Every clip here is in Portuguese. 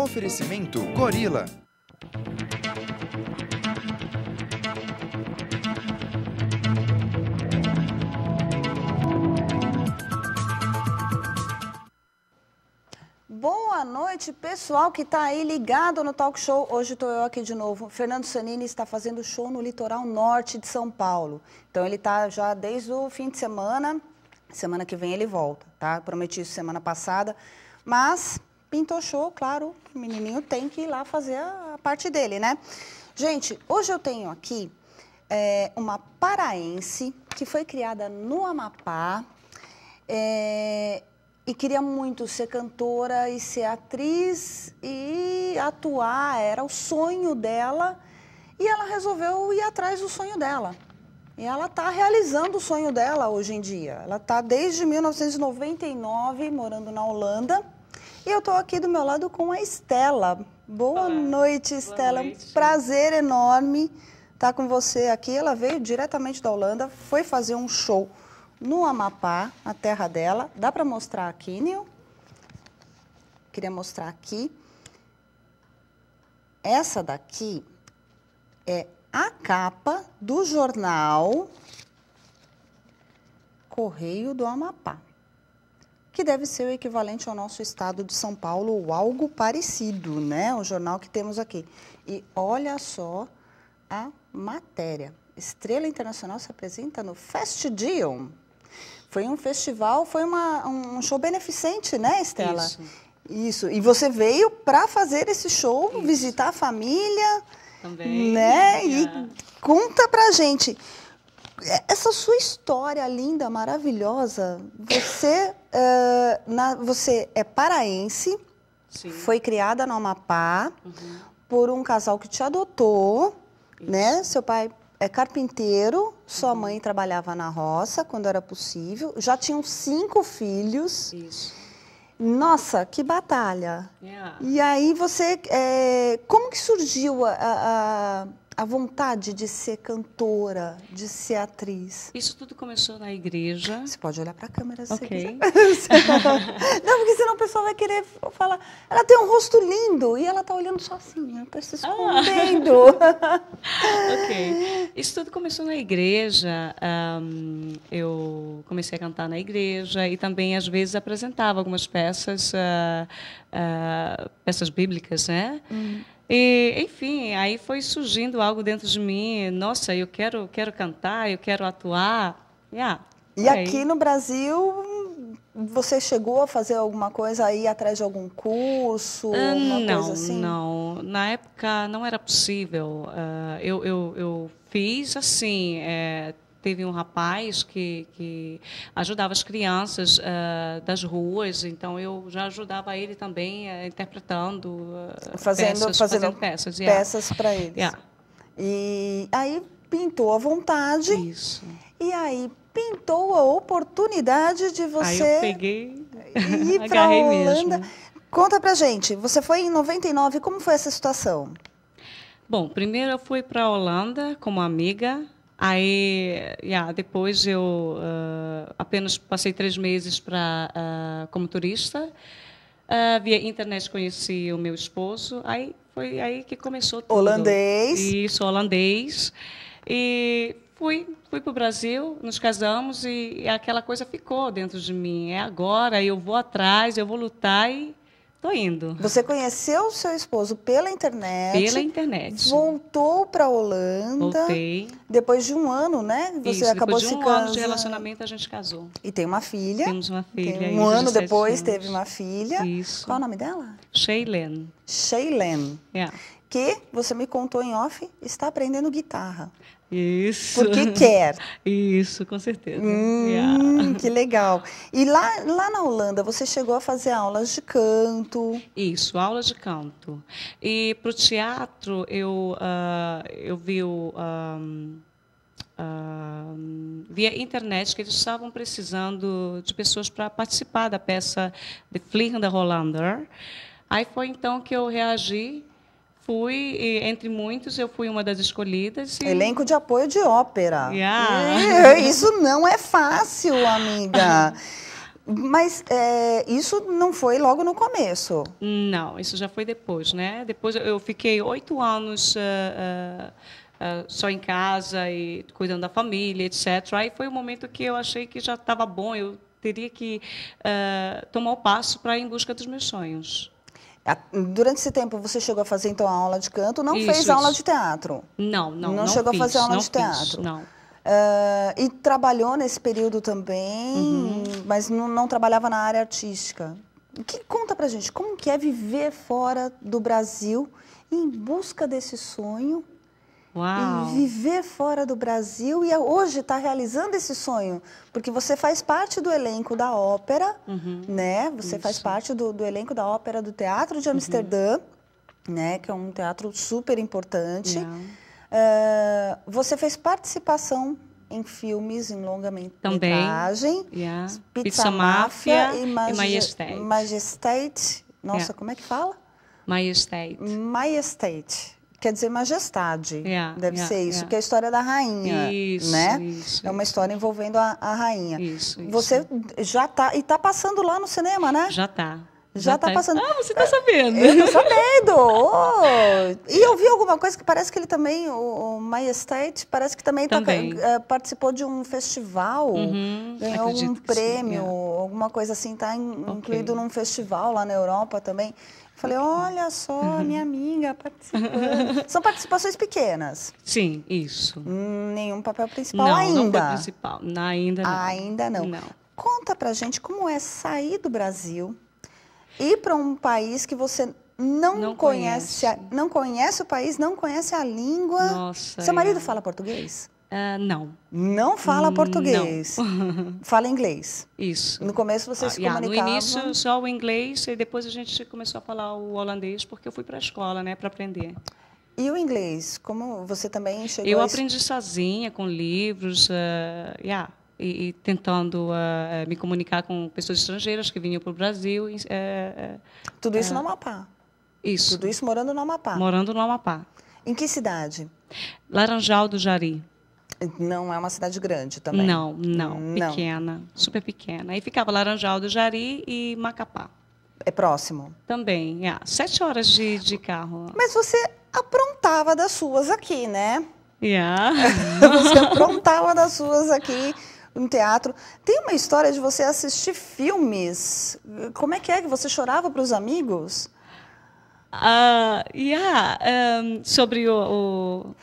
Oferecimento Gorila. Boa noite, pessoal que está aí ligado no Talk Show. Hoje estou eu aqui de novo. Fernando Sanini está fazendo show no litoral norte de São Paulo. Então ele está já desde o fim de semana. Semana que vem ele volta, tá? Prometi isso semana passada. Mas pintou show, claro, o menininho tem que ir lá fazer a parte dele, né? Gente, hoje eu tenho aqui uma paraense que foi criada no Amapá. E queria muito ser cantora e ser atriz e atuar, era o sonho dela. E ela resolveu ir atrás do sonho dela. E ela está realizando o sonho dela hoje em dia. Ela está desde 1999 morando na Holanda. E eu estou aqui do meu lado com a Estela. Boa noite, Estela. Boa noite. Um prazer enorme estar com você aqui. Ela veio diretamente da Holanda, foi fazer um show no Amapá, a terra dela. Dá para mostrar aqui, Nil? Queria mostrar aqui. Essa daqui é a capa do jornal Correio do Amapá, que deve ser o equivalente ao nosso estado de São Paulo ou algo parecido, né? O jornal que temos aqui. E olha só a matéria. Estrela Internacional se apresenta no Festidium. Foi um festival, foi um show beneficente, né, Estela? Isso. E você veio para fazer esse show, visitar a família. Também. Né? E conta pra gente, essa sua história linda, maravilhosa, você é paraense, sim, foi criada no Amapá, por um casal que te adotou, né? Seu pai é carpinteiro, sua mãe trabalhava na roça quando era possível, já tinham 5 filhos. Isso. Nossa, que batalha! E aí você, como que surgiu a vontade de ser cantora, de ser atriz? Isso tudo começou na igreja. Você pode olhar para a câmera, se ok. Não, porque senão o pessoal vai querer falar, ela tem um rosto lindo e ela está olhando só assim, se escondendo. Ok. Isso tudo começou na igreja. Eu comecei a cantar na igreja e também, às vezes, apresentava algumas peças, peças bíblicas, né? E, enfim, aí foi surgindo algo dentro de mim. Nossa, eu quero cantar, eu quero atuar. E aqui no Brasil, você chegou a fazer alguma coisa aí atrás de algum curso? Coisa assim? Não. Na época não era possível. Eu fiz assim. Teve um rapaz que ajudava as crianças das ruas, então eu já ajudava ele também interpretando fazendo peças para eles. E aí pintou a vontade. Isso. E aí pintou a oportunidade de você aí eu peguei, ir para a Holanda. Mesmo. Conta pra gente, você foi em 99, como foi essa situação? Bom, primeiro eu fui para a Holanda como amiga. Aí, depois eu apenas passei 3 meses como turista. Via internet conheci o meu esposo. Aí foi aí que começou tudo. Holandês. Isso, holandês. E fui para o Brasil, nos casamos e aquela coisa ficou dentro de mim. É agora, eu vou atrás, eu vou lutar e estou indo. Você conheceu o seu esposo pela internet? Pela internet. Voltou para a Holanda. Voltei. Depois de um ano, né? Você acabou se casando. Depois de um ano de relacionamento, a gente casou. E tem uma filha. Temos uma filha. Um ano depois teve uma filha. Isso. Qual é o nome dela? Shaylene. Shaylene. Que, você me contou em off, está aprendendo guitarra. Isso. Porque quer. Isso, com certeza. Que legal. E lá na Holanda, você chegou a fazer aulas de canto? Isso, aulas de canto. E para o teatro, eu vi via internet que eles estavam precisando de pessoas para participar da peça de Vliegende Hollander. Aí foi então que eu reagi. Fui, entre muitos, eu fui uma das escolhidas. Elenco de apoio de ópera. Yeah. Isso não é fácil, amiga. Mas isso não foi logo no começo? Não, isso já foi depois, né? Depois eu fiquei 8 anos só em casa e cuidando da família, etc. Aí foi o momento que eu achei que já estava bom, eu teria que tomar o passo para ir em busca dos meus sonhos. Durante esse tempo, você chegou a fazer, então, a aula de canto, não fez Isso. aula de teatro? Não chegou a fazer aula de fiz, teatro? não. E trabalhou nesse período também, mas não trabalhava na área artística. Conta pra gente, como que é viver fora do Brasil em busca desse sonho? Uau! E viver fora do Brasil e hoje está realizando esse sonho, porque você faz parte do elenco da ópera, né? Você faz parte do elenco da ópera do Teatro de Amsterdã, né? Que é um teatro super importante. Você fez participação em filmes, em longa-metragem. Pizza Máfia e Majestade. Nossa, como é que fala? Majestade. Quer dizer majestade, deve ser isso, que é a história da rainha, né? É uma história envolvendo a rainha. Você já está, e está passando lá no cinema, né? Já está. Já está passando. Ah, você está sabendo. Eu estou sabendo. E eu vi alguma coisa que parece que ele também, o Majestade, parece que também. Participou de um festival, ganhou um prêmio, alguma coisa assim, está incluído num festival lá na Europa também. Falei, olha só, minha amiga participando. São participações pequenas. Sim, isso. Nenhum papel principal ainda. Não papel principal, ainda não. Ainda não. Conta pra gente como é sair do Brasil, ir para um país que você não conhece. Não conhece o país, não conhece a língua. Nossa. Seu marido fala português? Não. Não fala português. Fala inglês. Isso. No começo vocês se comunicavam? No início só o inglês e depois a gente começou a falar o holandês porque eu fui para a escola, né, para aprender. E o inglês? Como você também chegou Eu aprendi sozinha com livros, e tentando me comunicar com pessoas estrangeiras que vinham para o Brasil. Tudo isso no Amapá? Isso. Tudo isso morando no Amapá? Morando no Amapá. Em que cidade? Laranjal do Jari. Não é uma cidade grande também? Não. Pequena, super pequena. Aí ficava Laranjal do Jari e Macapá. É próximo? Também, 7 horas de carro. Mas você aprontava das suas aqui, né? Você aprontava das suas aqui no teatro. Tem uma história de você assistir filmes. Como é que você chorava para os amigos? Sobre o...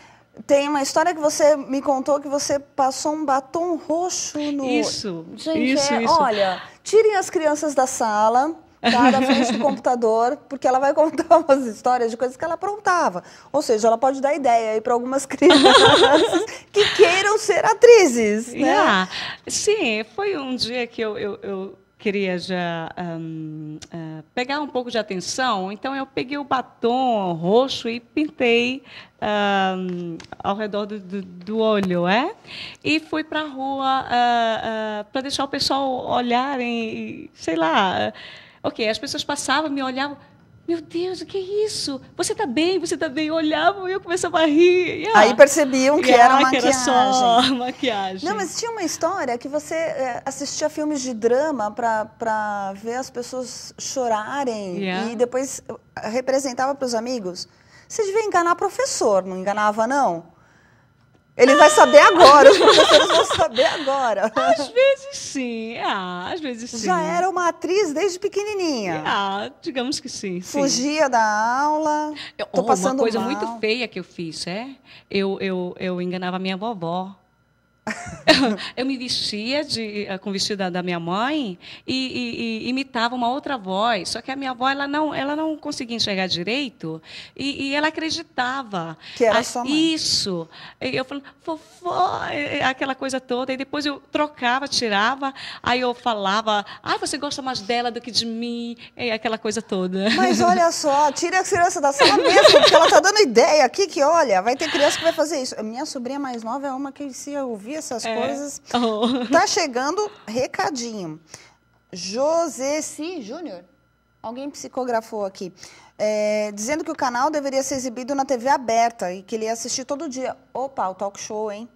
Tem uma história que você me contou que você passou um batom roxo no... Isso, gente, isso. Olha, tirem as crianças da sala, da frente do computador, porque ela vai contar umas histórias de coisas que ela aprontava. Ou seja, ela pode dar ideia aí para algumas crianças que queiram ser atrizes, né? Sim, foi um dia que eu queria já pegar um pouco de atenção, então eu peguei o batom roxo e pintei ao redor do olho, e fui para a rua para deixar o pessoal olharem, sei lá. As pessoas passavam, me olhavam, meu Deus, o que é isso? Você está bem? Você está bem? Olhavam e eu começava a rir. Aí percebiam que era maquiagem. Que era só maquiagem. Não, mas tinha uma história que você assistia filmes de drama para ver as pessoas chorarem e depois representava para os amigos. Você devia enganar professor, não enganava, não? Ele vai saber agora, os professores vão saber agora. Às vezes sim, às vezes sim. Já era uma atriz desde pequenininha? Digamos que sim. Fugia da aula, tô passando uma coisa mal. muito feia que eu fiz, eu enganava a minha vovó. Eu me vestia com o vestido da minha mãe e imitava uma outra voz. Só que a minha avó ela não conseguia enxergar direito e ela acreditava. Que era sua mãe. Isso. Eu falei, vovó, aquela coisa toda. E depois eu trocava, tirava. Aí eu falava, você gosta mais dela do que de mim. Aquela coisa toda. Mas olha só, tire a criança da sala mesmo, porque ela está dando ideia aqui que, olha, vai ter criança que vai fazer isso. A minha sobrinha mais nova é uma que se ouvir essas coisas. Tá chegando recadinho. Joseci Júnior, alguém psicografou aqui, dizendo que o canal deveria ser exibido na TV aberta e que ele ia assistir todo dia. Opa, o talk show, hein?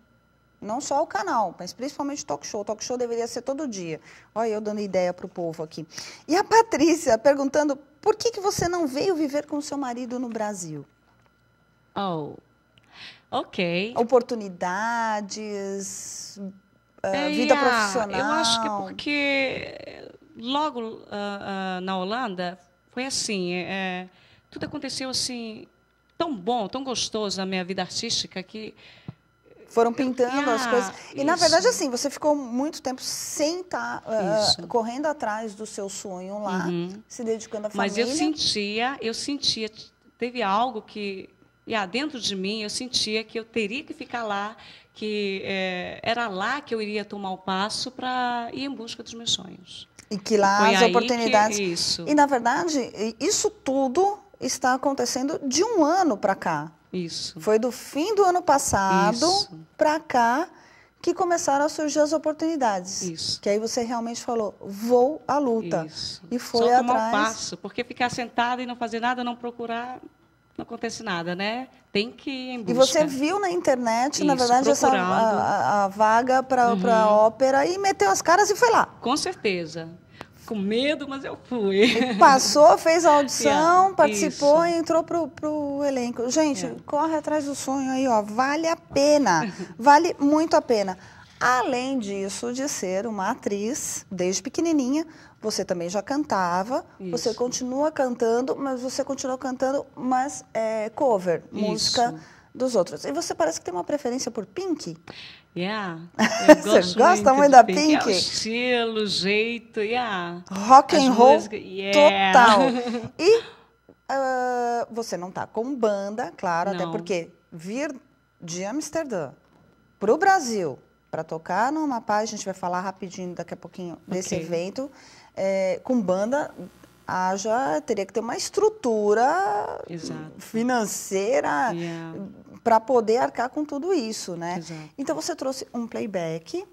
Não só o canal, mas principalmente o talk show. O talk show deveria ser todo dia. Olha, eu dando ideia para o povo aqui. E a Patrícia perguntando, por que você não veio viver com o seu marido no Brasil? Oh, ok. Oportunidades, vida profissional. Eu acho que porque logo na Holanda foi assim, tudo aconteceu assim, tão bom, tão gostoso na minha vida artística que... Foram pintando as coisas. E, na verdade, assim, você ficou muito tempo sem estar correndo atrás do seu sonho lá, se dedicando à família. Mas eu sentia, teve algo que, dentro de mim, eu sentia que eu teria que ficar lá, que era lá que eu iria tomar o passo para ir em busca dos meus sonhos. E que lá as oportunidades... E, na verdade, isso tudo está acontecendo de um ano para cá. Isso. Foi do fim do ano passado para cá que começaram a surgir as oportunidades. Isso. Que aí você realmente falou, vou à luta. Isso. E foi só atrás. Tomar um passo, porque ficar sentada e não fazer nada, não procurar, não acontece nada, né? Tem que ir em busca. E você viu na internet, na verdade, a vaga para a ópera e meteu as caras e foi lá. Com certeza. Com medo, mas eu fui. E passou, fez a audição, participou e entrou pro elenco. Gente, corre atrás do sonho aí, ó. Vale a pena. Vale muito a pena. Além disso, de ser uma atriz, desde pequenininha, você também já cantava. Você continua cantando, mas você continua cantando, mas cover, música dos outros. E você parece que tem uma preferência por Pink? Eu gosto você gosta muito da Pink? O estilo, o jeito, rock and roll total. E você não está com banda, claro, até porque vir de Amsterdã para o Brasil para tocar no Amapá, a gente vai falar rapidinho daqui a pouquinho desse evento, com banda, teria que ter uma estrutura financeira para poder arcar com tudo isso, né? Exato. Então, você trouxe um playback,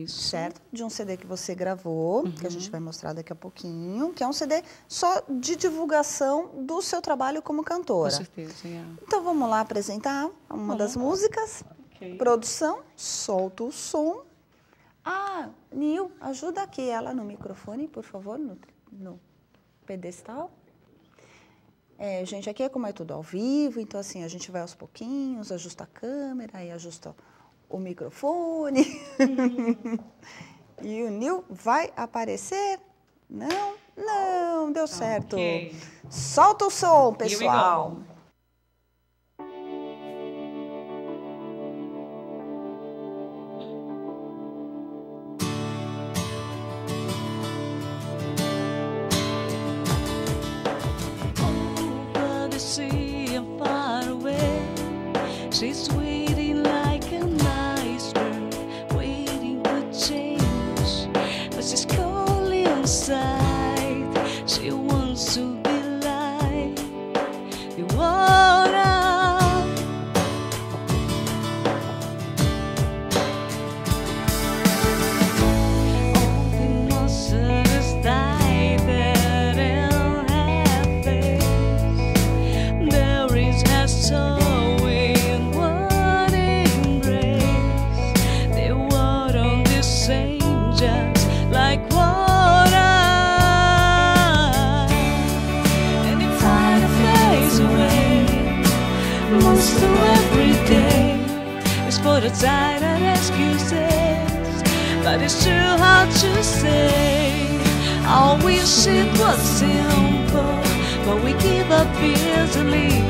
certo? De um CD que você gravou, que a gente vai mostrar daqui a pouquinho, que é um CD só de divulgação do seu trabalho como cantora. Com certeza, Então, vamos lá apresentar uma das músicas. Produção, solta o som. Nil, ajuda aqui ela no microfone, por favor, no pedestal. Gente, aqui como é tudo ao vivo, então assim, a gente vai aos pouquinhos, ajusta a câmera, aí ajusta o microfone. E o Nil vai aparecer? Não, deu certo. Solta o som, pessoal. She's waiting like an iceberg, waiting for change, but she's cold inside. She wants to be like the water. All the monsters die that don't have face. There is a soul. Every day is for the time and excuses, but it's too hard to say. I wish it was simple, but we give up easily.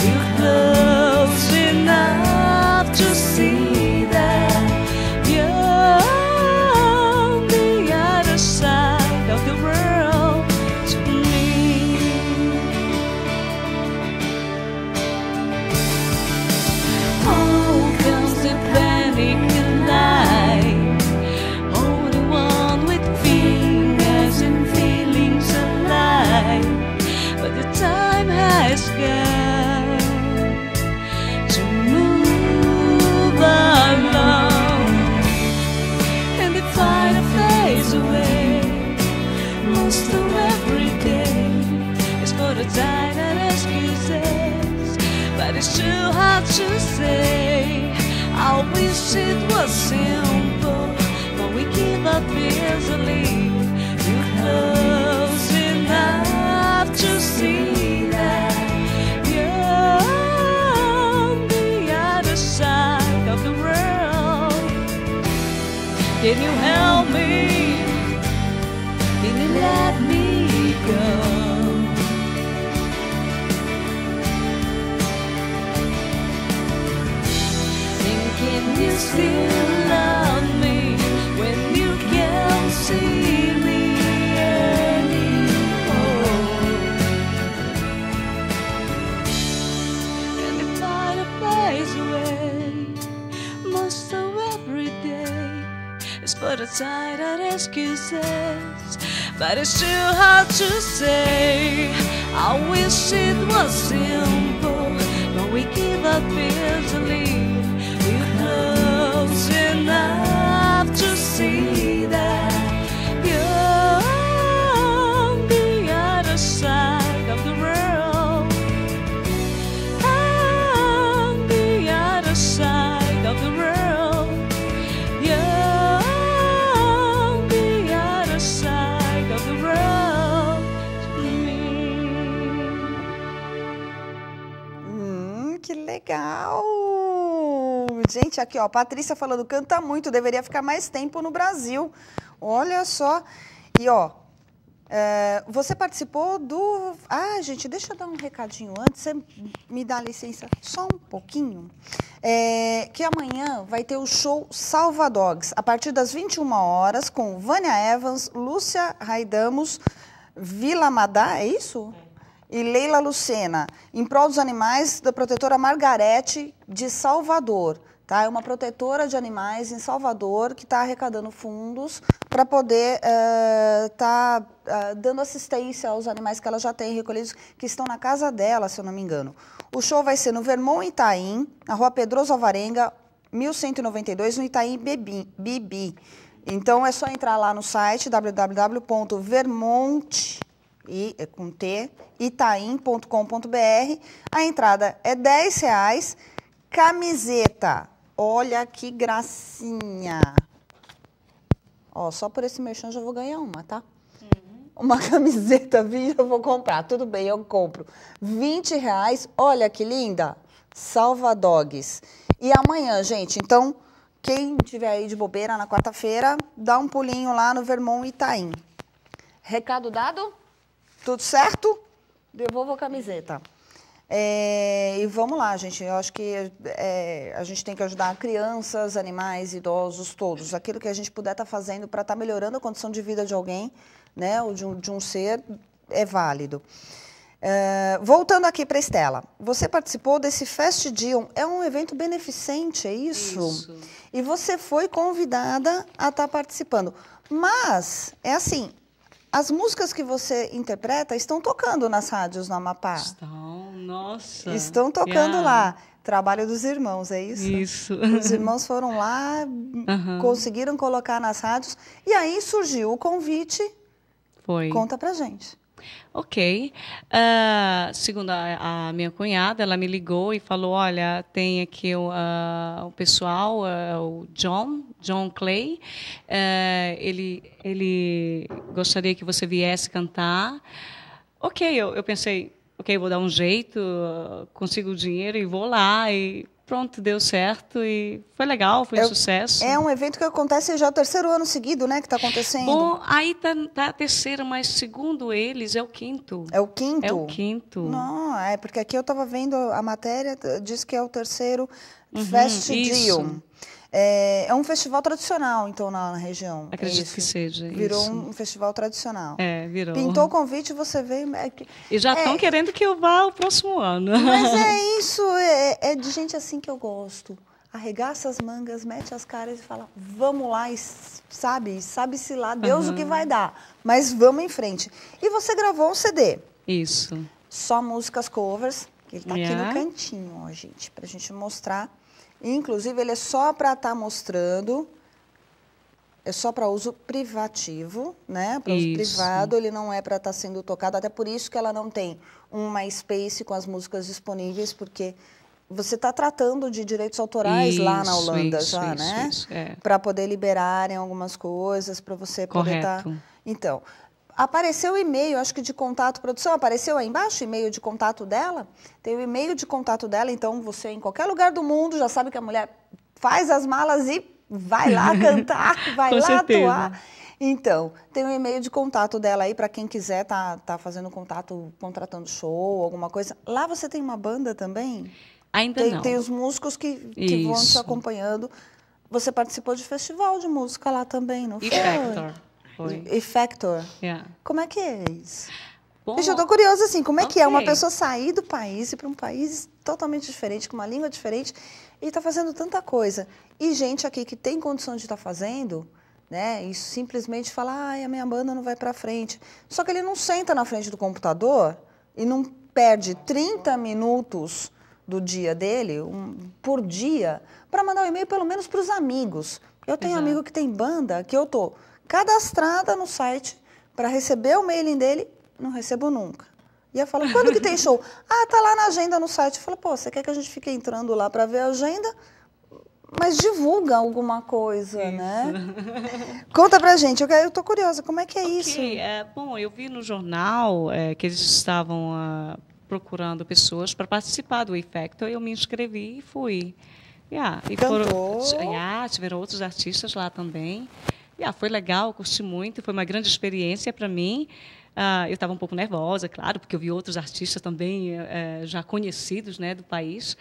We're close enough to see that you're on the other side of the world to me. It's too hard to say. I wish it was simple, but we give up easily. You're close enough to see that you're on the other side of the world. Can you help me? Can you let me go? Can you still love me when you can't see me anymore? Can you find a place away most of every day? It's put aside our excuses, but it's too hard to say. I wish it was simple, but we give up easily. Close enough to see that you're on the other side of the world. On the other side of the world. You're on the other side of the world to me. Que legal! Gente, aqui, ó, Patrícia falando, canta muito, deveria ficar mais tempo no Brasil. Olha só. E, ó, você participou do... Ah, gente, deixa eu dar um recadinho antes, você me dá licença só um pouquinho. Que amanhã vai ter o show Salvadogs, a partir das 21 horas, com Vânia Evans, Lúcia Raidamos, Vila Madá, é isso? E Leila Lucena, em prol dos animais da protetora Margarete de Salvador. Tá? É uma protetora de animais em Salvador que está arrecadando fundos para poder dando assistência aos animais que ela já tem recolhidos, que estão na casa dela, se eu não me engano. O show vai ser no Vermont Itaim, na rua Pedroso Alvarenga, 1192, no Itaim Bibi. Então é só entrar lá no site www.vermont itaim.com.br. A entrada é R$10. Camiseta. Olha que gracinha. Ó, só por esse merchan já vou ganhar uma, tá? Uma camiseta, eu vou comprar. Tudo bem, eu compro. R$20. Olha que linda. Salvadogs. E amanhã, gente, então, quem tiver aí de bobeira na quarta-feira, dá um pulinho lá no Vermont Itaim. Recado dado? Tudo certo? Devolvo a camiseta. E vamos lá, gente. Eu acho que a gente tem que ajudar crianças, animais, idosos, todos. Aquilo que a gente puder estar fazendo para estar melhorando a condição de vida de alguém, né, ou de um ser, é válido. Voltando aqui para a Estela. Você participou desse Fest Dion. É um evento beneficente, é isso? Isso. E você foi convidada a estar participando. Mas, é assim... As músicas que você interpreta estão tocando nas rádios no Amapá. Estão, nossa. Estão tocando lá. Trabalho dos irmãos, é isso? Isso. Os irmãos foram lá, conseguiram colocar nas rádios. E aí surgiu o convite. Foi. Conta pra gente. Ok. Segundo a minha cunhada, ela me ligou e falou, olha, tem aqui o pessoal, o John Clay, ele gostaria que você viesse cantar. Ok, eu pensei, ok, vou dar um jeito, consigo o dinheiro e vou lá e... Pronto, deu certo e foi legal, foi um sucesso. É um evento que acontece já o 3º ano seguido, né, que está acontecendo? Bom, aí tá a 3º, mas segundo eles é o 5º. É o 5º? É o 5º. Não, porque aqui eu estava vendo a matéria, diz que é o 3º Fest Dion. É um festival tradicional, então, na região. Acredito que seja. Virou isso. Um festival tradicional. Virou. Pintou o convite, você veio... E já estão querendo que eu vá o próximo ano. Mas é isso, é de gente assim que eu gosto. Arregaça as mangas, mete as caras e fala, vamos lá, e sabe-se lá, Deus o que vai dar. Mas vamos em frente. E você gravou um CD. Isso. Só músicas covers, que ele está aqui no cantinho, ó, gente, pra gente mostrar. Inclusive, ele é só para estar mostrando, é só para uso privativo, né? Para uso privado, ele não é para estar sendo tocado, até por isso que ela não tem um MySpace com as músicas disponíveis, porque você está tratando de direitos autorais lá na Holanda já, né? Para poder liberarem algumas coisas, para você poder estar... Então, apareceu o e-mail, acho que de contato, produção, apareceu aí embaixo o e-mail de contato dela? Tem o e-mail de contato dela, então você em qualquer lugar do mundo já sabe que a mulher faz as malas e vai lá cantar, vai lá atuar. Então, tem um e-mail de contato dela aí para quem quiser tá fazendo contato, contratando show, alguma coisa. Lá você tem uma banda também? Ainda não. Tem os músicos que vão te acompanhando. Você participou de festival de música lá também, não foi? Foi. Effector. Como é que é isso? Bom, eu tô curiosa, assim, como é que é uma pessoa sair do país e ir para um país totalmente diferente, com uma língua diferente, e tá fazendo tanta coisa. E gente aqui que tem condição de estar fazendo... né? E simplesmente fala, ai, a minha banda não vai para frente. Só que ele não senta na frente do computador e não perde 30 minutos do dia dele, por dia, para mandar um e-mail pelo menos para os amigos. Eu tenho amigo que tem banda, que eu tô cadastrada no site para receber o mailing dele, não recebo nunca. E eu falo, quando que tem show? Ah, tá lá na agenda no site. Eu falo, pô, você quer que a gente fique entrando lá para ver a agenda? Mas divulga alguma coisa, né? Conta pra gente, eu tô curiosa, como é que é isso? Bom, eu vi no jornal que eles estavam procurando pessoas para participar do Effector, eu me inscrevi e fui. E cantou? Tiveram outros artistas lá também. Foi legal, curti muito, foi uma grande experiência para mim. Eu estava um pouco nervosa, claro, porque eu vi outros artistas também já conhecidos, né, do país.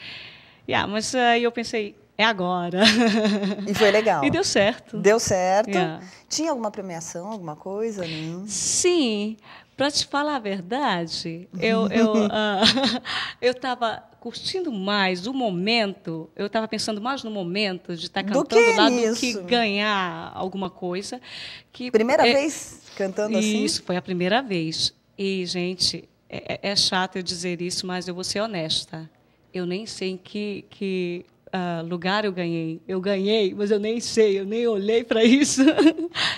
Mas aí eu pensei, é agora. E foi legal. E deu certo. Deu certo. Tinha alguma premiação, alguma coisa? Não? Sim. Para te falar a verdade, eu estava curtindo mais o momento, eu estava pensando mais no momento de estar cantando lá do que ganhar alguma coisa. Primeira vez cantando assim? Isso, foi a primeira vez. E, gente, é chato eu dizer isso, mas eu vou ser honesta. Eu nem sei em que lugar eu ganhei. Eu ganhei, mas eu nem sei, eu nem olhei para isso.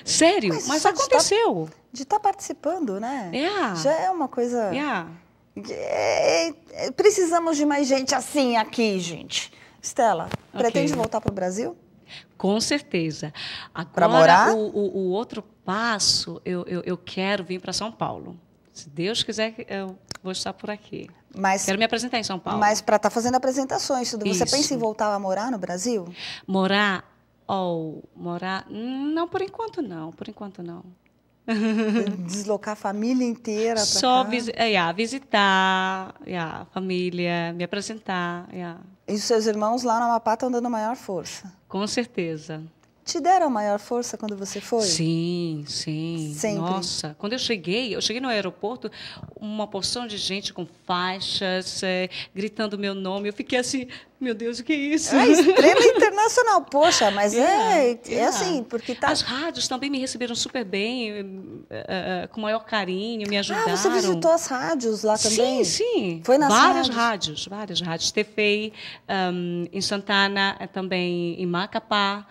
Sério, mas aconteceu. De estar participando, né? Já é uma coisa... Precisamos de mais gente assim aqui, gente. Stella, pretende voltar para o Brasil? Com certeza. Para morar? O outro passo, eu quero vir para São Paulo. Se Deus quiser, eu vou estar por aqui. Quero me apresentar em São Paulo. Mas para estar fazendo apresentações, você pensa em voltar a morar no Brasil? Morar? Não, por enquanto não. Deslocar a família inteira para só visitar a família, me apresentar. E os seus irmãos lá no Amapá estão dando maior força? Com certeza. Te deram maior força quando você foi? Sim. Sempre? Nossa, quando eu cheguei no aeroporto, uma porção de gente com faixas, gritando meu nome. Eu fiquei assim, meu Deus, o que é isso? Estrela internacional, poxa, mas é assim, porque tá... As rádios também me receberam super bem, com o maior carinho, me ajudaram. Você visitou as rádios lá também? Sim. Foi nas várias rádios. TFI, em Santana, também em Macapá.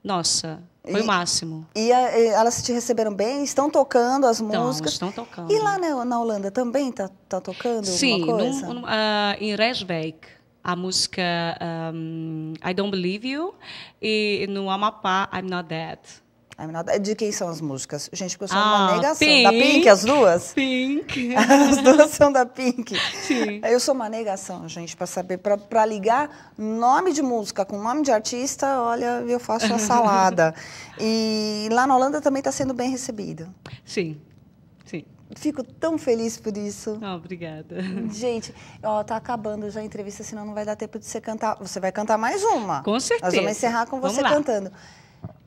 Nossa, foi o máximo. E elas te receberam bem? Estão tocando as músicas? Estão tocando. E lá na Holanda também tá tocando alguma coisa? Sim, em Rijswijk, a música I Don't Believe You, e no Amapá, I'm Not Dead. De quem são as músicas? Gente, porque eu sou uma negação. Da Pink, as duas? Pink. As duas são da Pink. Sim. Eu sou uma negação, gente, para saber, para ligar nome de música com nome de artista, olha, eu faço a salada. E lá na Holanda também está sendo bem recebido. Sim. Fico tão feliz por isso. Obrigada. Gente, tá acabando já a entrevista, senão não vai dar tempo de você cantar. Você vai cantar mais uma. Com certeza. Nós vamos encerrar com você cantando.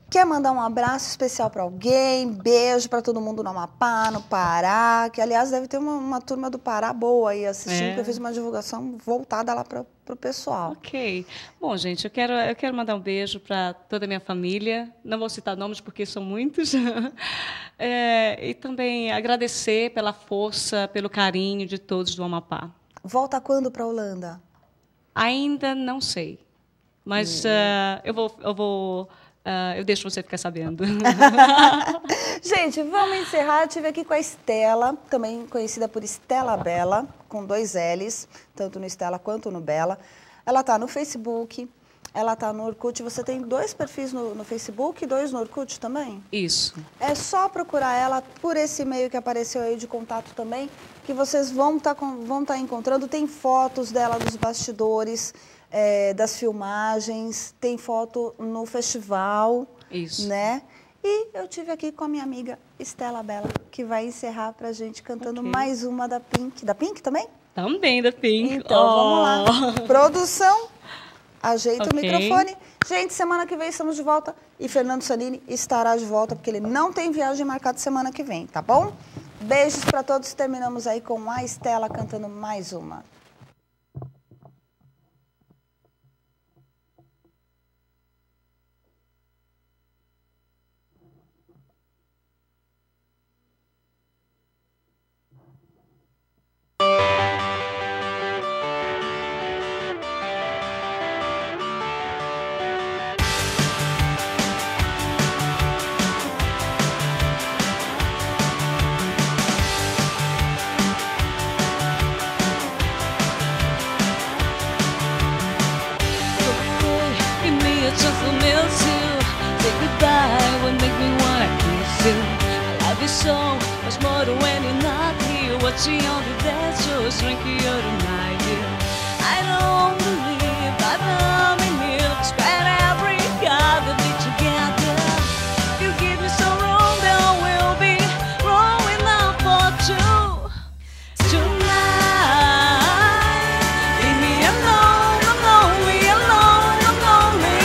Quer mandar um abraço especial para alguém? Beijo para todo mundo no Amapá, no Pará, que, aliás, deve ter uma turma do Pará boa aí assistindo, porque eu fiz uma divulgação voltada lá para o pessoal. Ok. Bom, gente, eu quero mandar um beijo para toda a minha família. Não vou citar nomes porque são muitos. E também agradecer pela força, pelo carinho de todos do Amapá. Volta quando para a Holanda? Ainda não sei. Mas eu deixo você ficar sabendo. Gente, vamos encerrar. Eu estive aqui com a Stella, também conhecida por Stella Bella, com 2 L's, tanto no Stella quanto no Bella. Ela está no Facebook, ela está no Orkut. Você tem 2 perfis no Facebook e 2 no Orkut também? Isso. É só procurar ela por esse e-mail que apareceu aí de contato também, que vocês vão tá encontrando. Tem fotos dela dos bastidores, das filmagens, tem foto no festival. Isso. Né? E eu tive aqui com a minha amiga Estela Bella, que vai encerrar pra gente cantando mais uma da Pink. Da Pink também? Também da Pink. Então, vamos lá. Produção, ajeita o Ok. microfone. Gente, semana que vem estamos de volta e Fernando Sanini estará de volta, porque ele não tem viagem marcada semana que vem, tá bom? Beijos pra todos. Terminamos aí com a Estela cantando mais uma. So much more to when you're not here. Watching all the dead shows, drinking your tonight, yeah. I don't believe that love in you. Spend every God that be together. You give me some room, there will be room enough for two. Tonight, leave me alone, I'm lonely, alone, I'm lonely.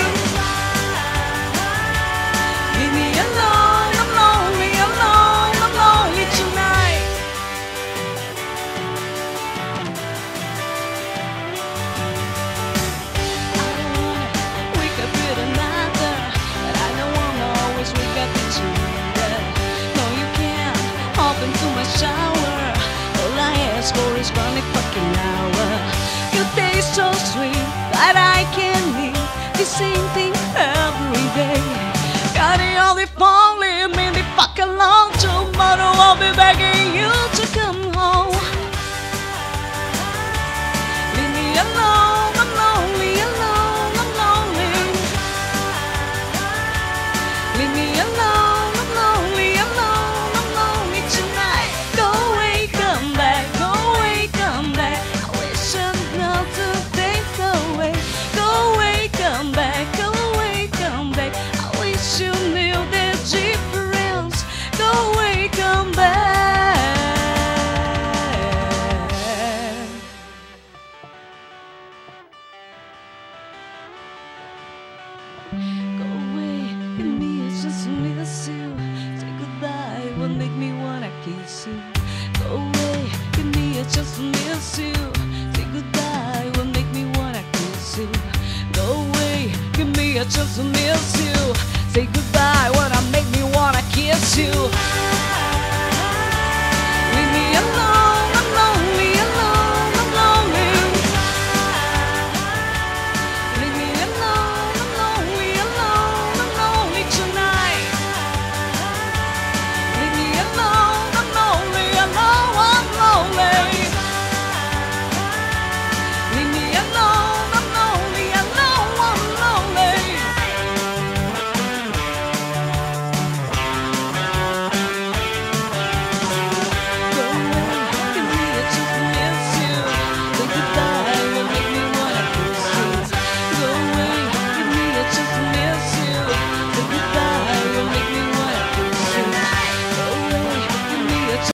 Leave me alone, I'm lonely, alone, I'm lonely tonight. I don't wanna wake up with another, but I don't wanna always wake up with you. No, you can't hop into my shower. All I ask for is 1 fucking hour. You taste so sweet that I can't live the same thing every day. Got the only phone, leave me the fuck alone. Tomorrow I'll be begging you to come home. Leave me alone, I'm lonely, alone, I'm lonely. Leave me alone, I'm lonely, alone, I'm lonely tonight. Go away, come back, go away, come back. I wish I not to think away. Go away, come back, go away, come back. I wish you knew the difference. Go away, come back. Go away, give me a chance to miss you. Say goodbye, will make me wanna kiss you. Go away, give me a chance to miss you. Say goodbye, will make me wanna kiss you. Go away, give me a chance to miss you. Say goodbye, wanna make me wanna kiss you.